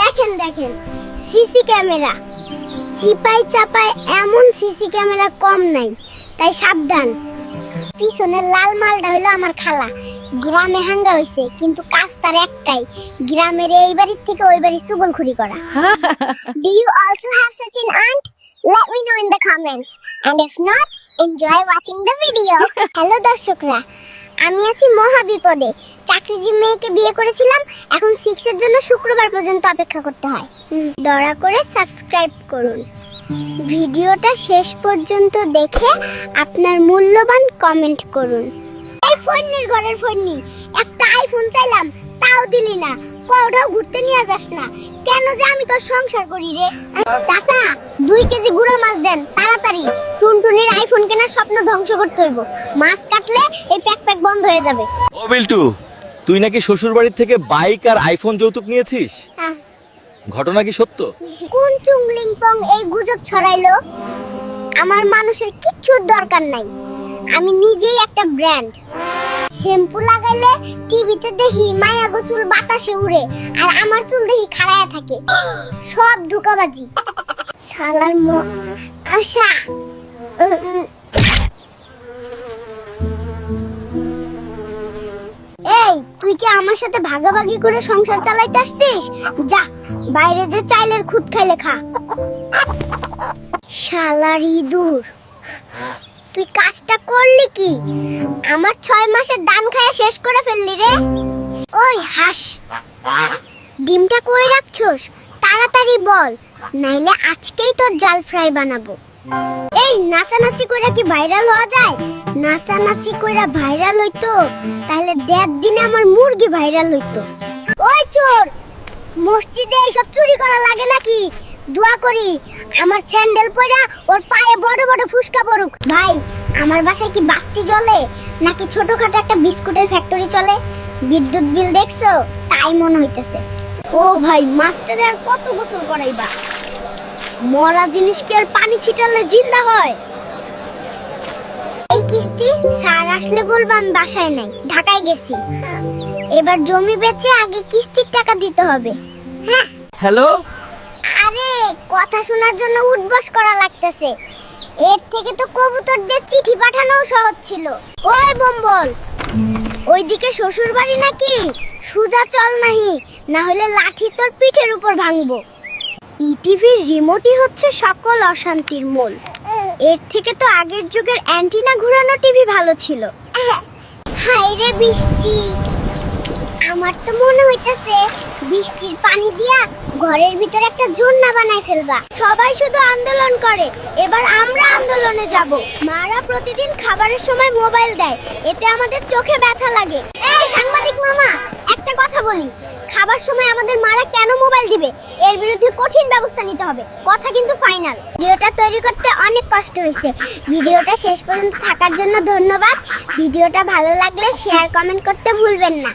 দেখেন দেখেন CC camera, চিপাই চাপাই এমন সিসি ক্যামেরা কম নাই, তাই সাবধান। পিছনের লাল মালটা হলো আমার খালা। গ্রামে হাঙ্গা হইছে, কিন্তু কাজ তার একটাই, গ্রামের এই বাড়ির থেকে ওই বাড়ি চুগলখুরি করা। Do you also have such an aunt? Let me know in the comments. And if not, enjoy watching the video. Hello দর্শকরা, আমি আছি মহা বিপদে। চাকরিজীবী মেয়েকে বিয়ে করেছিলাম, এখন 6 এর জন্য শুক্রবার পর্যন্ত অপেক্ষা করতে হয়। দয়া করে সাবস্ক্রাইব করুন, ভিডিওটা শেষ পর্যন্ত দেখে আপনার মূল্যবান কমেন্ট করুন। এই ফোনের ঘরের ফোননি, একটা আইফোন চাইলাম তাও দিলি না, কোথাও ঘুরতে নিয়ে যাস না, কেন যে আমি তোর সংসার করি রে? চাচা 2 কেজি গুঁড়ো মাছ দেন তাড়াতাড়ি, টুনটুনির আইফোন কেনার স্বপ্ন ধ্বংস করতে হইব। মাছ কাটলে এই প্যাক বন্ধ হয়ে যাবে। ও বিল্টু, তুই নাকি শ্বশুর বাড়ির থেকে বাইক আর আইফোন যৌতুক নিয়েছিস, ঘটনা কি সত্য? কোন চুংলিং পং এই গুজব ছড়াইলো? আমার মানুষের কিচ্ছু দরকার নাই, আমি নিজেই একটা ব্র্যান্ড। শ্যাম্পু লাগাইলে টিভিতে দেখি মায়া গো চুল বাতাসে উড়ে, আর আমার চুল দেখি খাড়ায়া থাকে। সব ধোঁকাবাজি। শালার আশা। এই তুই কি আমার সাথে ভাগাভাগি করে সংসার চালাইতে আসছিস? যা বাইরে যে চাইলের খুদ খাইলে খা। শালার ইঁদুর, তুই কাজটা করলি কি? আমার 6 মাসের দান খায়া শেষ করে ফেললি রে। ওই হাঁস, ডিমটা কই রাখছস? তাড়াতাড়ি বল, নাইলে আজকেই তোর জাল ফ্রাই বানাবো। এই নাচানাচি কইরা কি ভাইরাল হওয়া যায়? নাচানাচি কইরা ভাইরাল হইতো তাহলে 1.5 দিনে আমার মুরগি ভাইরাল হইতো। ওই চোর, মসজিদে এইসব চুরি করা লাগে নাকি? দোয়া করি আমার স্যান্ডেল পয়রা ওর পায়ে বড় বড় ফুসকা পড়ুক। ভাই, আমার বাসায় কি বাতি জ্বলে নাকি ছোটখাটো একটা বিস্কুটের ফ্যাক্টরি চলে? বিদ্যুৎ বিল দেখছো? তাই মনে হইতেছে। ও ভাই, মাস্টারে আর কত গোসল করাইবা? মরা জিনিস কি আর পানি ছিটালে জিন্দা হয়? এই কিস্তি স্যার আসলে বলবো আমি বাসায় নাই, ঢাকায় গেছি। এবার জমি বেচে আগে কিস্তির টাকা দিতে হবে। হ্যাঁ হ্যালো, আরে কথা শোনার জন্য উঠবস করা লাগতেছে, এর থেকে তো কবুতর দিয়ে চিঠি পাঠানো সহজ ছিল। ওই বম্বল, ওইদিকে শ্বশুর বাড়ি নাকি? সুজা চল নাহি, না হলে লাঠি তোর পিঠের উপর ভাঙবো। ইটিভির রিমোটই হচ্ছে সকল অশান্তির মূল। এর থেকে তো আগের যুগের অ্যান্টিনা ঘোরানো টিভি ভালো ছিল। হায় রে বৃষ্টি, আমার তো মনে হইতেছে বৃষ্টির পানি দিয়া ঘরের ভিতর একটা ঝর্ণা বানায় ফেলবা। সবাই শুধু আন্দোলন করে, এবার আমরা আন্দোলনে যাব। মারা প্রতিদিন খাবারের সময় মোবাইল দেয়, এতে আমাদের চোখে ব্যথা লাগে। এই সাংবাদিক মামা, একটা কথা বলি, খাবার সময় আমাদের মারা কেন মোবাইল দিবে? এর বিরুদ্ধে কঠিন ব্যবস্থা নিতে হবে, কথা কিন্তু ফাইনাল। ভিডিওটা তৈরি করতে অনেক কষ্ট হয়েছে। ভিডিওটা শেষ পর্যন্ত থাকার জন্য ধন্যবাদ। ভিডিওটা ভালো লাগলে শেয়ার কমেন্ট করতে ভুলবেন না।